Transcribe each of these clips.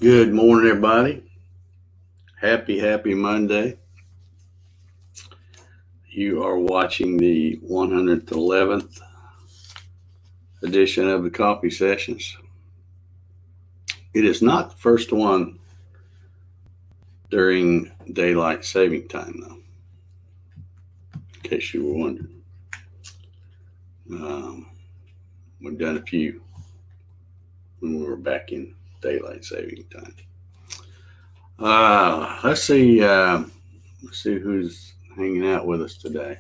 Good morning, everybody. Happy Monday. You are watching the 111th edition of the Coffee Sessions. It is not the first one during daylight saving time, though, in case you were wondering. We've done a few when we were back in daylight saving time. Let's see who's hanging out with us today.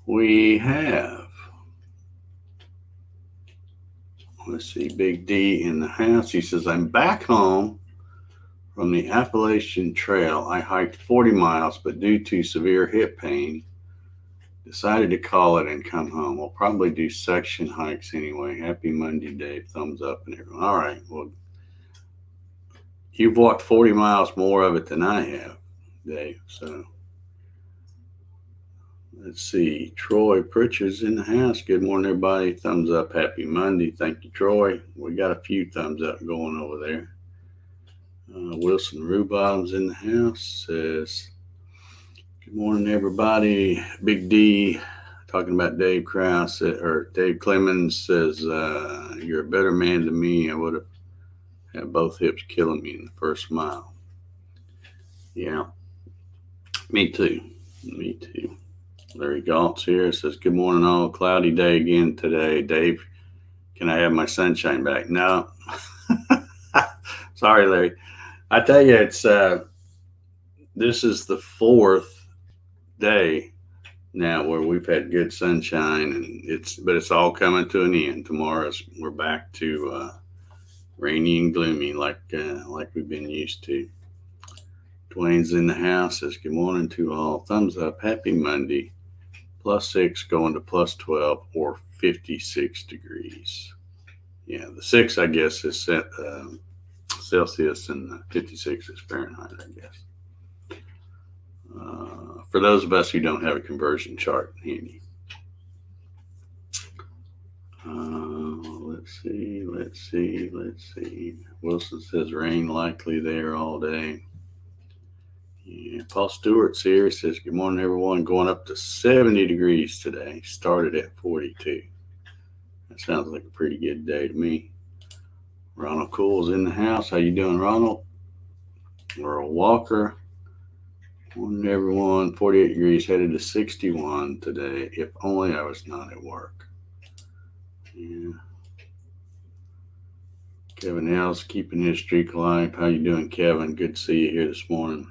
We have, Big D in the house. He says, I'm back home from the Appalachian Trail. I hiked 40 miles, but due to severe hip pain, decided to call it and come home. We'll probably do section hikes anyway. Happy Monday, Dave. Thumbs up and everyone. All right. Well, you've walked 40 miles more of it than I have, Dave. So let's see. Troy Pritchard's in the house. Good morning, everybody. Thumbs up. Happy Monday. Thank you, Troy. We got a few thumbs up going over there. Wilson Rubottom's in the house. Says, good morning, everybody. Big D talking about Dave Krause, or Dave Clemens says, you're a better man than me. I would have had both hips killing me in the first mile. Yeah, me too. Larry Galt's here. Says, good morning, all. Cloudy day again today. Dave, can I have my sunshine back? No. Sorry, Larry. I tell you, it's this is the fourth day now where we've had good sunshine, and it's all coming to an end. Tomorrow we're back to rainy and gloomy like we've been used to. Dwayne's in the house. Says, good morning to all. Thumbs up. Happy Monday. +6 going to +12 or 56 degrees. Yeah, the 6 I guess is set. Celsius and 56 is Fahrenheit, I guess. For those of us who don't have a conversion chart handy. Let's see. Wilson says rain likely there all day. Yeah, Paul Stewart's here. He says, good morning, everyone. Going up to 70 degrees today. Started at 42. That sounds like a pretty good day to me. Ronald Cool's in the house. How you doing, Ronald? Earl Walker. Morning, everyone. 48 degrees, headed to 61 today. If only I was not at work. Yeah. Kevin L's keeping his streak alive. How you doing, Kevin? Good to see you here this morning.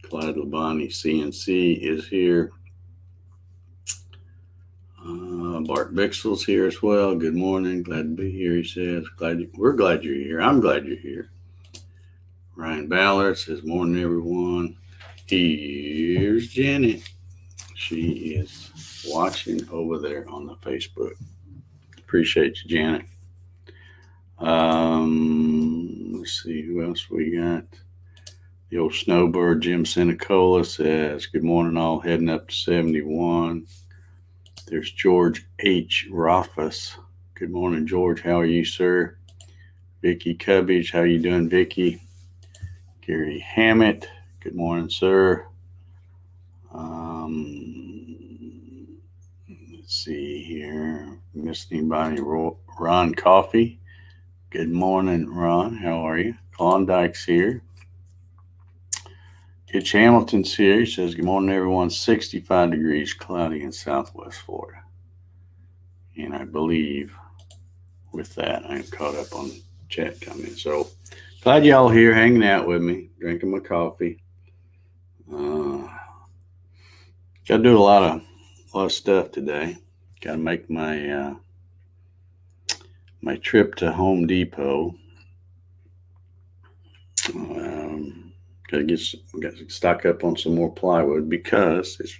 Clyde Labonte, CNC, is here. Bart Bixel's here as well. Good morning. Glad to be here, he says. We're glad you're here. I'm glad you're here. Ryan Ballard says, morning, everyone. Here's Jenny. She is watching over there on the Facebook. Appreciate you, Janet. Let's see who else we got. The old snowbird, Jim Senecola, says, good morning, all. Heading up to 71. There's George H. Rothfuss. Good morning, George. How are you, sir? Vicky Cubbage. How you doing, Vicky? Gary Hammett. Good morning, sir. Let's see here. Missed anybody? Ron Coffee. Good morning, Ron. How are you? Klondike's here. Hitch Hamilton's here. He says, good morning, everyone. 65 degrees, cloudy in Southwest Florida. And I believe with that, I'm caught up on chat comments. So glad y'all here hanging out with me, drinking my coffee. Got to do a lot of stuff today. Got to make my my trip to Home Depot. Got to stock up on some more plywood because it's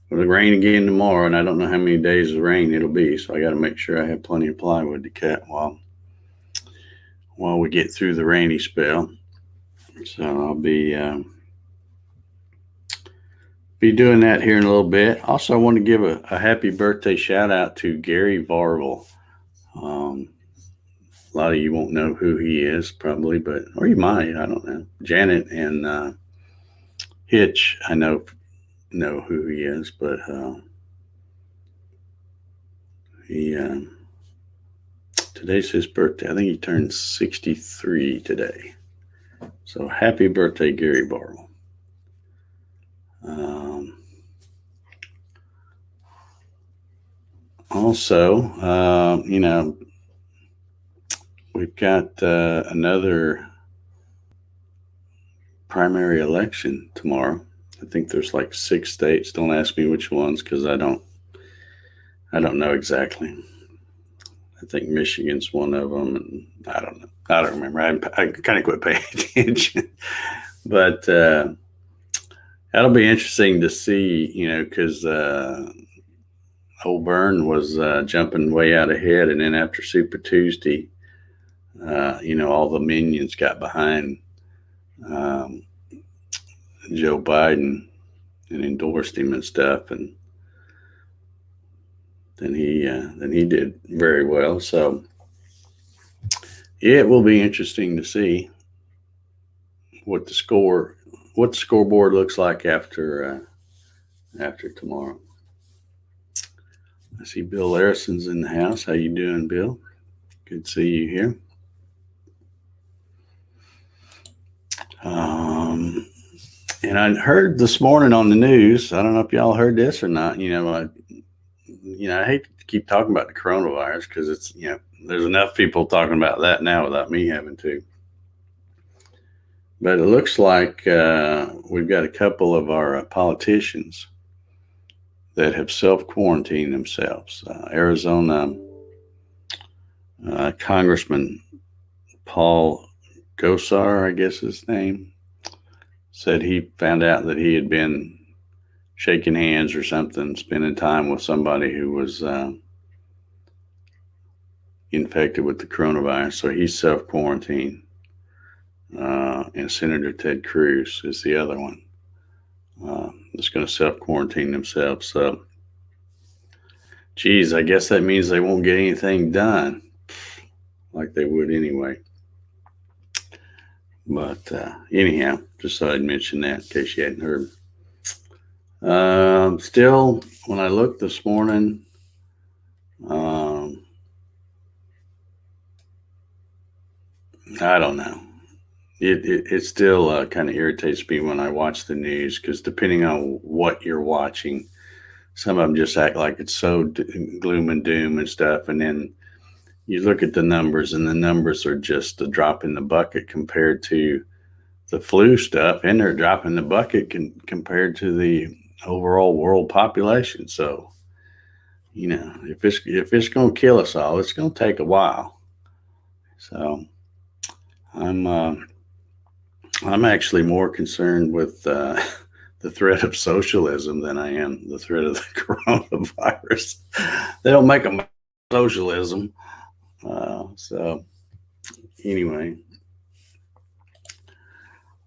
going to rain again tomorrow, and I don't know how many days of rain it'll be. So I got to make sure I have plenty of plywood to cut while we get through the rainy spell. So I'll be doing that here in a little bit. Also, I want to give a happy birthday shout out to Gary Varvel. A lot of you won't know who he is probably, or you might. I don't know. Janet and Hitch, I know who he is, but he today's his birthday. I think he turned 63 today. So happy birthday, Gary Barlow. Also, we've got another primary election tomorrow. I think there's like 6 states. Don't ask me which ones because I don't know exactly. I think Michigan's one of them, and I don't know. I don't remember. I kind of quit paying attention, but that'll be interesting to see. Because old Byrne was jumping way out ahead, and then after Super Tuesday, all the minions got behind Joe Biden and endorsed him and stuff, and then he did very well. So yeah, it will be interesting to see what the scoreboard looks like after tomorrow. I see Bill Larison's in the house. How you doing, Bill? Good to see you here. And I heard this morning on the news, I don't know if y'all heard this or not, I hate to keep talking about the coronavirus because it's, there's enough people talking about that now without me having to. But it looks like we've got a couple of our politicians that have self-quarantined themselves. Arizona Congressman Paul Gosar, I guess his name, said he found out that he had been shaking hands or something, spending time with somebody who was infected with the coronavirus. So he's self-quarantined. And Senator Ted Cruz is the other one that's going to self-quarantine themselves. So, geez, I guess that means they won't get anything done like they would anyway. But anyhow, just thought I'd mention that in case you hadn't heard. Still, when I looked this morning, I don't know. It still kind of irritates me when I watch the news because depending on what you're watching, some of them just act like it's so gloom and doom and stuff. And then you look at the numbers and the numbers are just a drop in the bucket compared to the flu stuff. And they're dropping the bucket compared to the overall world population. So, if it's going to kill us all, it's going to take a while. So I'm actually more concerned with the threat of socialism than I am the threat of the coronavirus. They don't make them socialism. So anyway,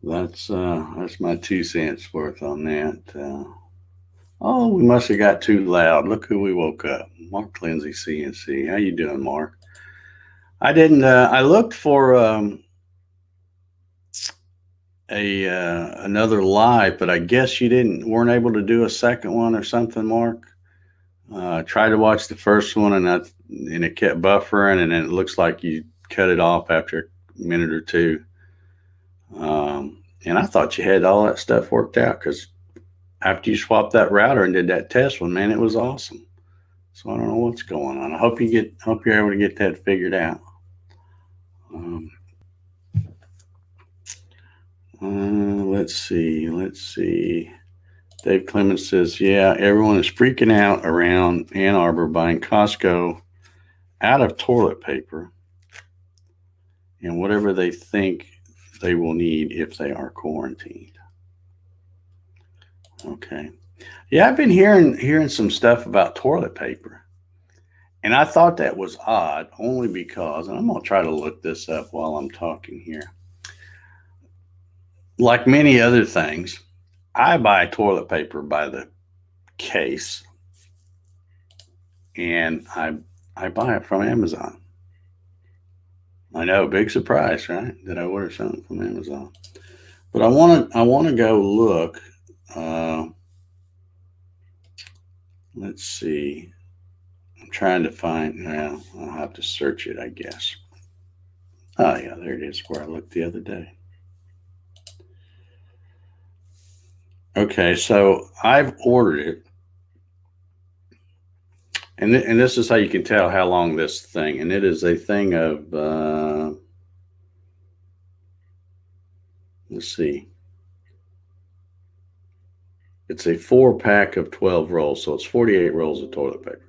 that's my 2 cents worth on that. We must have got too loud. Look who we woke up. Mark Lindsay, CNC. How you doing, Mark? I didn't. I looked for another live, but I guess you weren't able to do a second one or something, Mark. Tried to watch the first one and it kept buffering, and then it looks like you cut it off after a minute or two. And I thought you had all that stuff worked out because after you swapped that router and did that test one, man, it was awesome. So I don't know what's going on. I hope you're able to get that figured out. Let's see. Dave Clemens says, yeah, everyone is freaking out around Ann Arbor buying Costco out of toilet paper and whatever they think they will need if they are quarantined. Okay. Yeah, I've been hearing some stuff about toilet paper. And I thought that was odd only because, and I'm going to try to look this up while I'm talking here. Like many other things, I buy toilet paper by the case, and I buy it from Amazon. I know, big surprise, right? That I ordered something from Amazon. But I want to go look. Uh, let's see. I'm trying to find. Well, I'll have to search it, I guess. Oh yeah, there it is. Where I looked the other day. Okay, so I've ordered it, and this is how you can tell how long this thing. And it is a thing of. Let's see. It's a 4-pack of 12 rolls, so it's 48 rolls of toilet paper.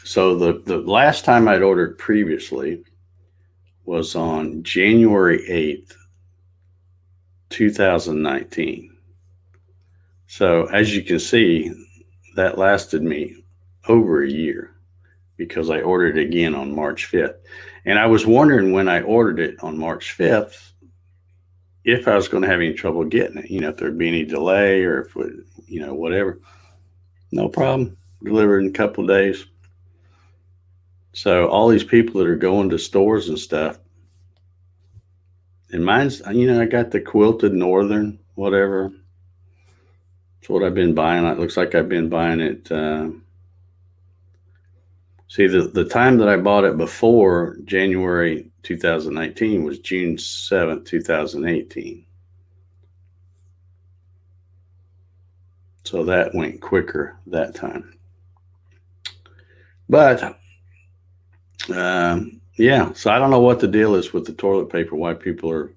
So the last time I'd ordered previously was on January 8th, 2019. So as you can see, that lasted me over a year because I ordered it again on March 5th. And I was wondering when I ordered it on March 5th if I was going to have any trouble getting it, if there'd be any delay or if it, whatever. No problem. Delivered in a couple of days. So all these people that are going to stores and stuff, and mine's, I got the quilted northern, whatever. It's what I've been buying. It looks like I've been buying it. See, the time that I bought it before January 2019 was June 7th, 2018. So that went quicker that time. But, yeah, so I don't know what the deal is with the toilet paper, why people are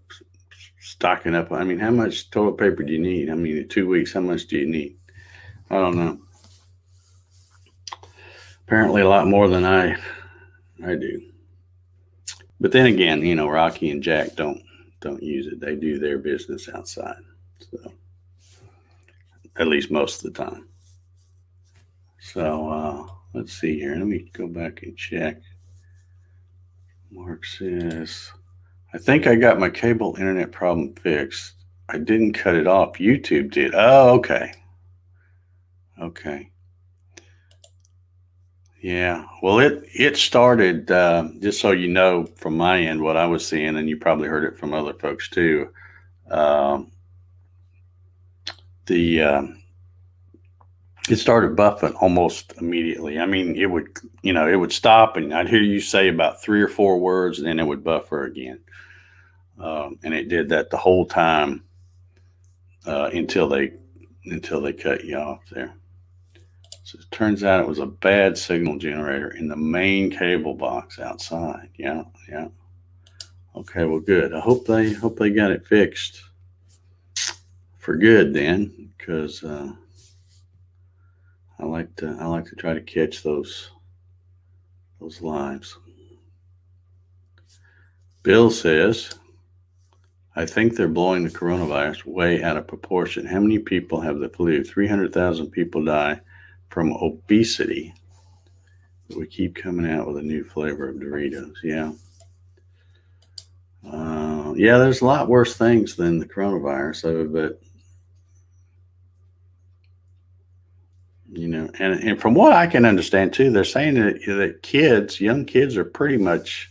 stocking up. I mean, how much toilet paper do you need? I mean, in 2 weeks, how much do you need? I don't know. Apparently a lot more than I do. But then again, Rocky and Jack don't use it. They do their business outside. So at least most of the time. So let's see here. Let me go back and check. Mark says, I think I got my cable internet problem fixed. I didn't cut it off. YouTube did. Oh, okay. Okay. Yeah. Well, it started, just so you know from my end what I was seeing, and you probably heard it from other folks too. It started buffing almost immediately. I mean, it would stop, and I'd hear you say about 3 or 4 words, and then it would buffer again. And it did that the whole time until they cut you off there. So it turns out it was a bad signal generator in the main cable box outside. Yeah. Okay, well, good. I hope they got it fixed for good then, because I like to try to catch those lives. Bill says, I think they're blowing the coronavirus way out of proportion. How many people have the flu? 300,000 people die from obesity. We keep coming out with a new flavor of Doritos. Yeah. Yeah, there's a lot worse things than the coronavirus, but and from what I can understand too, they're saying that young kids are pretty much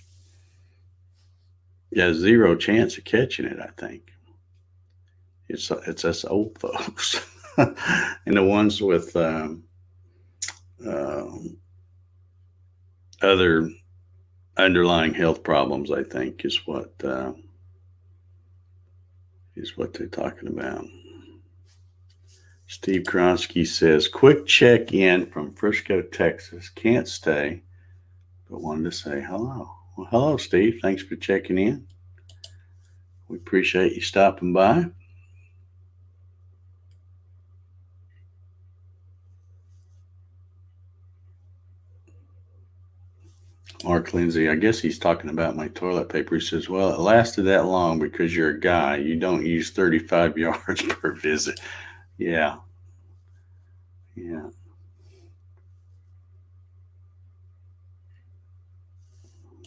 zero chance of catching it. I think it's us old folks and the ones with other underlying health problems, I think, is what they're talking about. Steve Kronsky says, quick check in from Frisco, Texas. Can't stay, but wanted to say hello. Well, hello, Steve. Thanks for checking in. We appreciate you stopping by. Mark Lindsay, I guess he's talking about my toilet paper. He says, well, it lasted that long because you're a guy. You don't use 35 yards per visit. Yeah.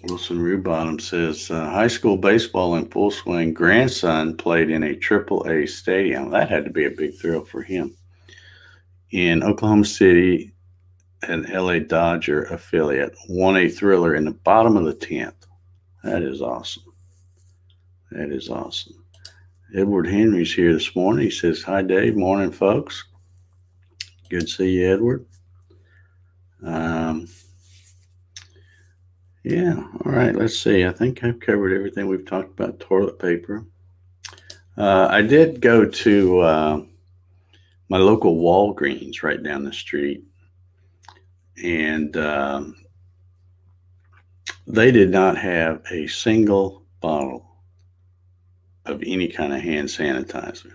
Wilson Rubottom says, high school baseball in full swing. Grandson played in a AAA stadium. That had to be a big thrill for him. In Oklahoma City, an LA Dodger affiliate, won a thriller in the bottom of the 10th. That is awesome. That is awesome. Edward Henry's here this morning. He says, "Hi, Dave. Morning, folks. Good to see you, Edward." Yeah, all right. Let's see. I think I've covered everything. We've talked about toilet paper. I did go to my local Walgreens right down the street, and they did not have a single bottle of any kind of hand sanitizer,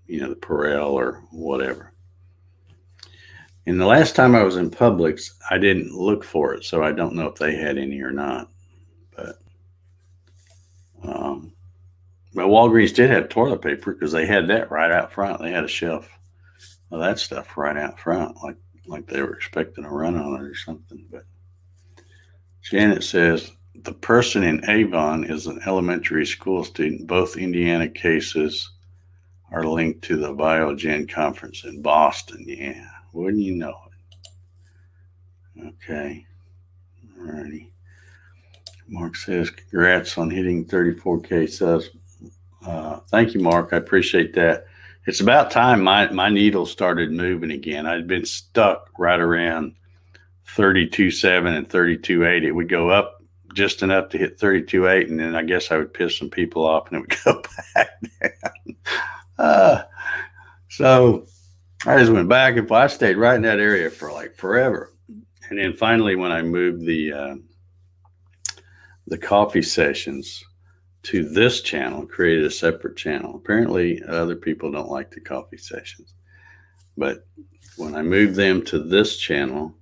the Perel or whatever. And the last time I was in Publix, I didn't look for it, so I don't know if they had any or not. But Walgreens did have toilet paper because they had that right out front. They had a shelf of that stuff right out front, like they were expecting a run on it or something. But Janet says, the person in Avon is an elementary school student. Both Indiana cases are linked to the Biogen conference in Boston. Yeah, wouldn't you know it? Okay. Alrighty. Mark says, congrats on hitting 34K subs. Thank you, Mark. I appreciate that. It's about time my needle started moving again. I'd been stuck right around 32.7 and 32.8. It would go up just enough to hit 32.8, and then I guess I would piss some people off, and it would go back down. So I just went back and forth. I stayed right in that area for like forever. And then finally, when I moved the coffee sessions to this channel, created a separate channel. Apparently, other people don't like the coffee sessions. But when I moved them to this channel,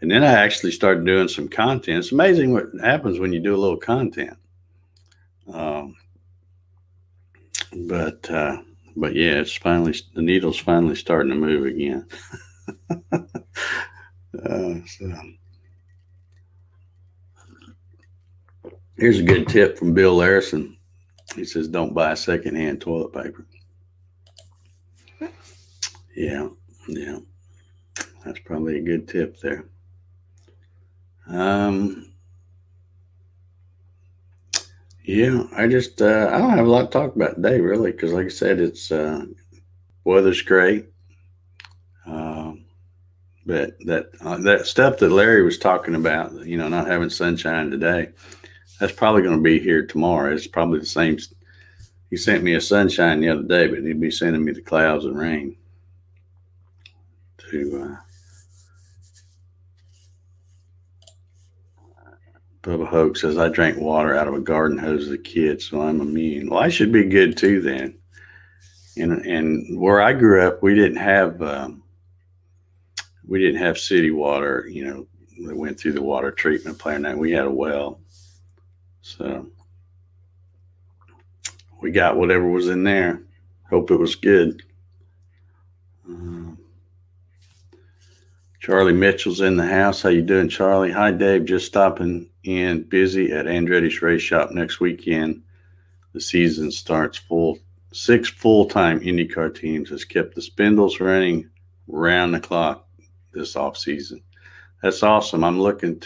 and then I actually started doing some content. It's amazing what happens when you do a little content. But yeah, it's finally, the needle's finally starting to move again. So here's a good tip from Bill Larison. He says, don't buy secondhand toilet paper. Yeah. That's probably a good tip there. Yeah, I just, I don't have a lot to talk about today, really, because like I said, it's, weather's great. But that stuff that Larry was talking about, not having sunshine today, that's probably going to be here tomorrow. It's probably the same. He sent me a sunshine the other day, but he'd be sending me the clouds and rain to Bubba Hoke says, I drank water out of a garden hose as a kid, so I'm immune. Well, I should be good too then. And where I grew up, we didn't have city water, that went through the water treatment plant. And we had a well. So we got whatever was in there. Hope it was good. Charlie Mitchell's in the house. How you doing, Charlie? Hi, Dave. Just stopping in. Busy at Andretti's Race Shop next weekend. The season starts full. 6 full-time IndyCar teams has kept the spindles running round the clock this off season. That's awesome. I'm looking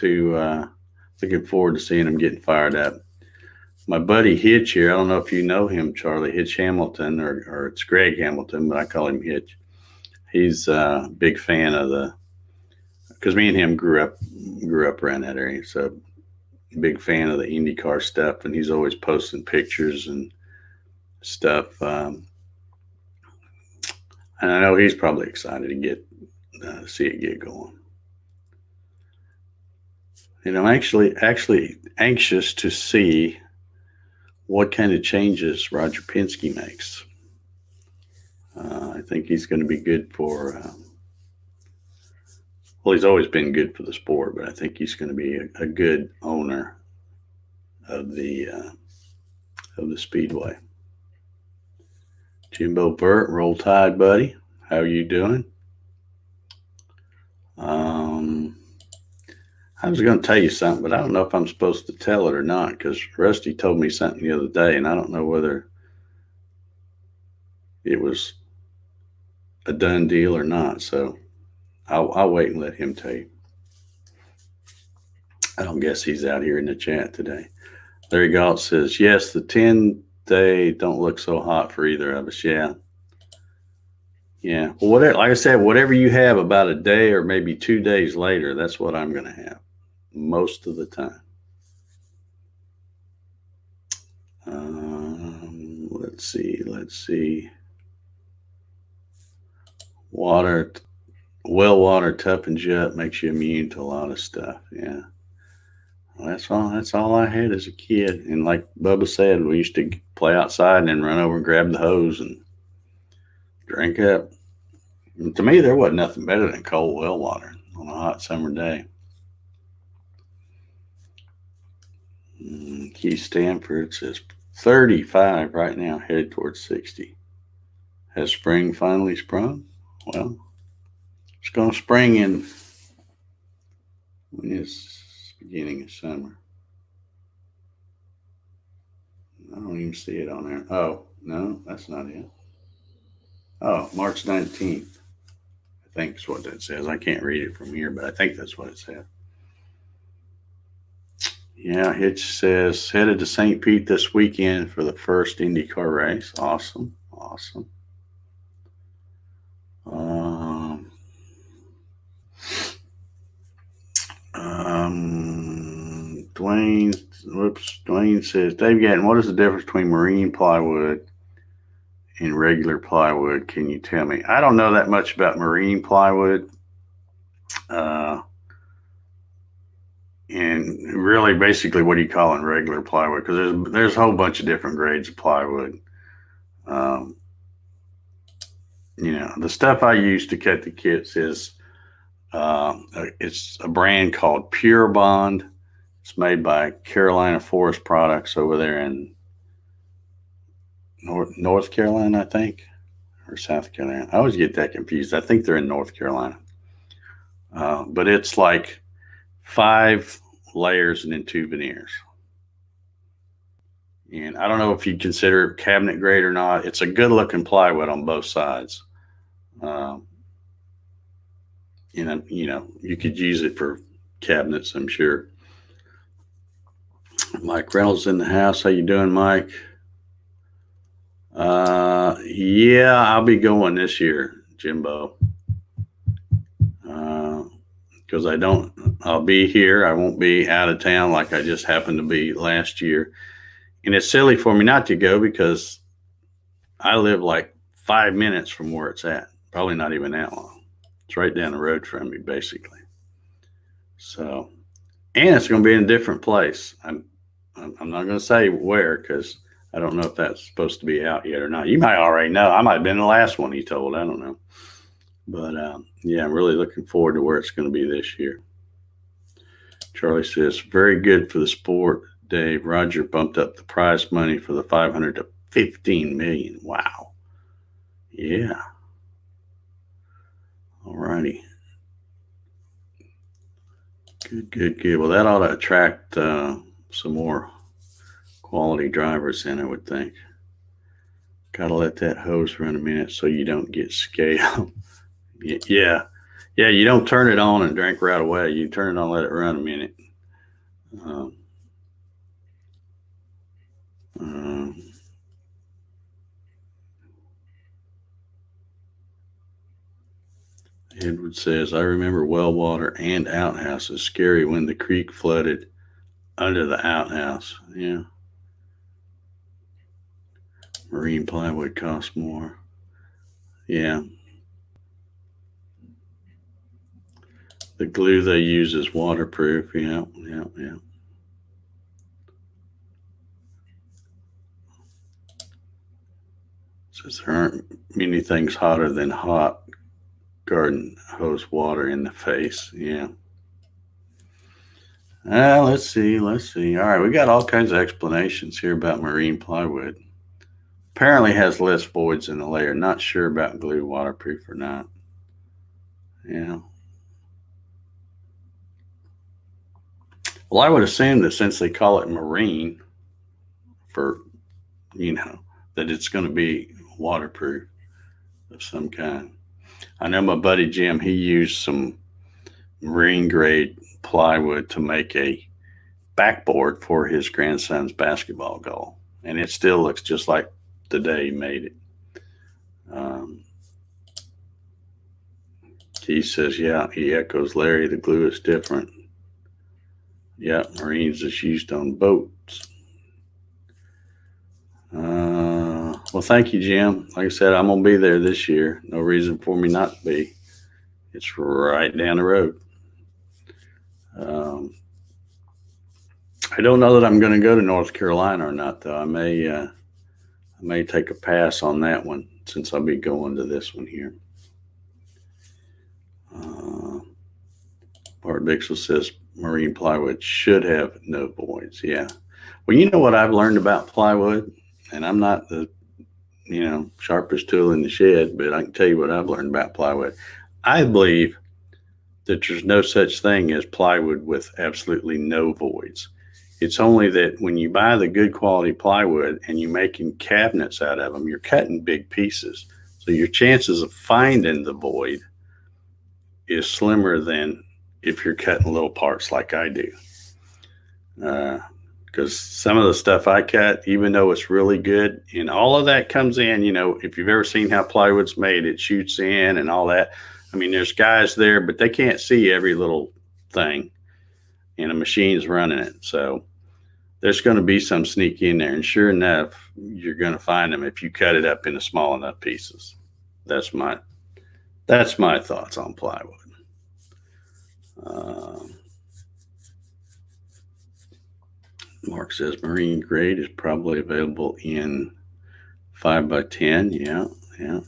forward to seeing them getting fired up. My buddy Hitch here, I don't know if you know him, Charlie, Hitch Hamilton, or it's Greg Hamilton, but I call him Hitch. He's a big fan of because me and him grew up around that area, so big fan of the IndyCar stuff, and he's always posting pictures and stuff. And I know he's probably excited to see it get going. And I'm actually anxious to see what kind of changes Roger Penske makes. I think he's going to be good for, he's always been good for the sport, but I think he's going to be a good owner of the Speedway. Jimbo Burt, roll tide, buddy. How are you doing? I was going to tell you something, but I don't know if I'm supposed to tell it or not, because Rusty told me something the other day, and I don't know whether it was a done deal or not. So I'll wait and let him tell you. I don't guess he's out here in the chat today. Larry Galt says, yes, the 10-day don't look so hot for either of us. Yeah. Yeah. Well, whatever, like I said, whatever you have about a day or maybe 2 days later, that's what I'm going to have most of the time. Let's see. Water, well water toughens you up, makes you immune to a lot of stuff. Yeah. Well, that's all I had as a kid. And like Bubba said, we used to play outside and then run over and grab the hose and drink up. And to me, there wasn't nothing better than cold well water on a hot summer day. Keith Stanford says 35 right now, headed towards 60. Has spring finally sprung? Well, it's going to spring in when it's beginning of summer. I don't even see it on there. Oh, no, that's not it. Oh, March 19th. I think is what that says. I can't read it from here, but I think that's what it says. Yeah, Hitch says, headed to St. Pete this weekend for the first IndyCar race. Awesome. Dwayne says, Dave Gatton, what is the difference between marine plywood and regular plywood? Can you tell me? I don't know that much about marine plywood. And really, basically, what do you call it regular plywood? Because there's a whole bunch of different grades of plywood. The stuff I use to cut the kits is it's a brand called Pure Bond. It's made by Carolina Forest Products over there in North Carolina, I think, or South Carolina. I always get that confused. I think they're in North Carolina. But it's like 5 layers and then 2 veneers. And I don't know if you consider it cabinet grade or not. It's a good looking plywood on both sides. You could use it for cabinets, I'm sure. Mike Reynolds in the house. How you doing, Mike? Yeah, I'll be going this year, Jimbo. Because I'll be here. I won't be out of town like I just happened to be last year. And it's silly for me not to go because I live like 5 minutes from where it's at. Probably not even that long. It's right down the road from me, basically. So, and it's going to be in a different place. I'm not going to say where because I don't know if that's supposed to be out yet or not. You might already know. I might have been the last one he told. I don't know. But, yeah, I'm really looking forward to where it's going to be this year. Charlie says, very good for the sport, Dave. Roger bumped up the prize money for the 500 to 15 million. Wow. Yeah. All righty. Good. Well, that ought to attract some more quality drivers in, I would think. Got to let that hose run a minute so you don't get scaled. Yeah, you don't turn it on and drink right away. You turn it on, let it run a minute. Edward says, I remember well water and outhouses. Scary when the creek flooded under the outhouse. Yeah. Marine plywood costs more. Yeah. The glue they use is waterproof. Yeah. Says there aren't many things hotter than hot garden hose water in the face. Yeah. Let's see. All right, we got all kinds of explanations here about marine plywood. Apparently has less voids in the layer. Not sure about glue waterproof or not. Yeah. Well, I would assume that since they call it marine for, that it's going to be waterproof of some kind. I know my buddy Jim, he used some marine grade plywood to make a backboard for his grandson's basketball goal. And it still looks just like the day he made it. He says, yeah, he echoes Larry, the glue is different. Yeah, Marines is used on boats. Well, thank you, Jim. Like I said, I'm going to be there this year. No reason for me not to be. It's right down the road. I don't know that I'm going to go to North Carolina or not, though. I may take a pass on that one since I'll be going to this one here. Bart Bixel says marine plywood should have no voids. Yeah. Well, you know what I've learned about plywood, and I'm not the sharpest tool in the shed, but I can tell you what I've learned about plywood. I believe that there's no such thing as plywood with absolutely no voids. It's only that when you buy the good quality plywood and you're making cabinets out of them, you're cutting big pieces. So your chances of finding the void is slimmer than if you're cutting little parts like I do. Because some of the stuff I cut, even though it's really good, and all of that comes in, if you've ever seen how plywood's made, it shoots in and all that. I mean, there's guys there, but they can't see every little thing, and a machine's running it. So there's going to be some sneak in there, and sure enough, you're going to find them if you cut it up into small enough pieces. That's my thoughts on plywood. Mark says marine grade is probably available in 5x10. Yeah.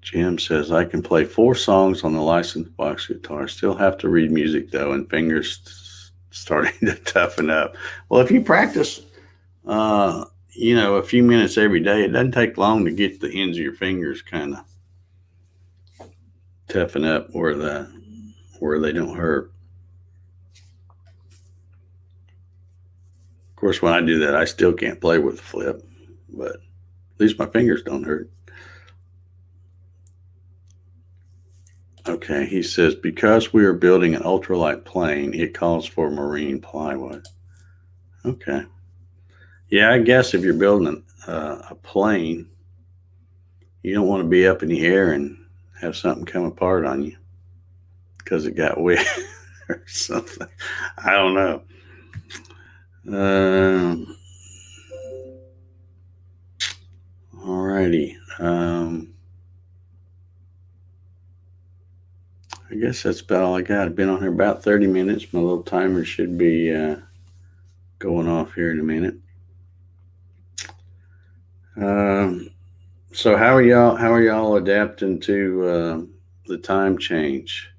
Jim says, I can play 4 songs on the licensed box guitar. Still have to read music, though, and fingers starting to toughen up. Well, if you practice, a few minutes every day, it doesn't take long to get the ends of your fingers kind of toughen up where they don't hurt. Of course, when I do that, I still can't play with the flip, but at least my fingers don't hurt. Okay, he says, because we are building an ultralight plane, it calls for marine plywood. Okay. Yeah, I guess if you're building a plane, you don't want to be up in the air and have something come apart on you because it got wet or something. I don't know. All righty. I guess that's about all I got. I've been on here about 30 minutes. My little timer should be going off here in a minute. So how are y'all adapting to the time change?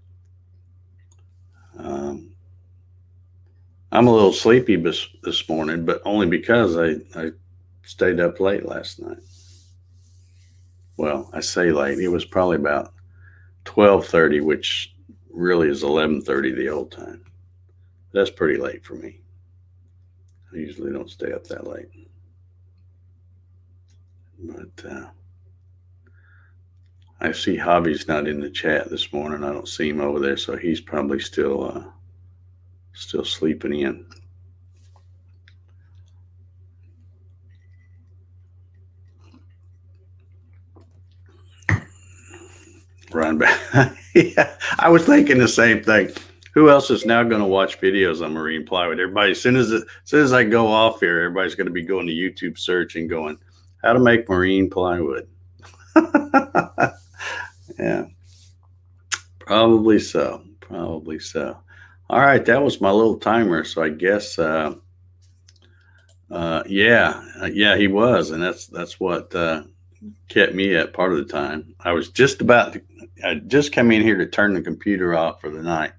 I'm a little sleepy this morning, but only because I stayed up late last night. Well, I say late. It was probably about 12:30, which really is 11:30 the old time. That's pretty late for me. I usually don't stay up that late. But I see Javi's not in the chat this morning. I don't see him over there, so he's probably still sleeping in. Run back. Yeah, I was thinking the same thing. Who else is now going to watch videos on marine plywood? Everybody, as soon as I go off here, everybody's going to be going to YouTube search and going, how to make marine plywood. Yeah, probably so. All right, that was my little timer. So I guess, yeah, he was, and that's what kept me at part of the time. I just come in here to turn the computer off for the night,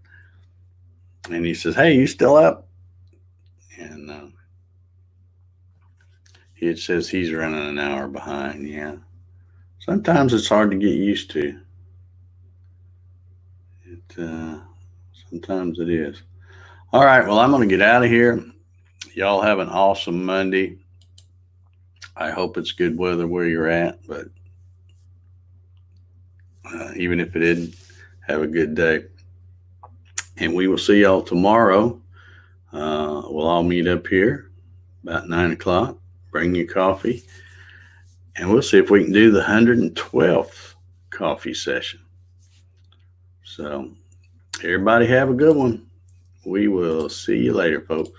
and he says, "Hey, you still up?" And it says he's running an hour behind. Yeah, sometimes it's hard to get used to. Sometimes it is. All right, well, I'm going to get out of here. Y'all have an awesome Monday. I hope it's good weather where you're at, but even if it isn't, have a good day. And we will see y'all tomorrow. We'll all meet up here about 9 o'clock. Bring your coffee, and we'll see if we can do the 112th coffee session. So, everybody have a good one. We will see you later, folks.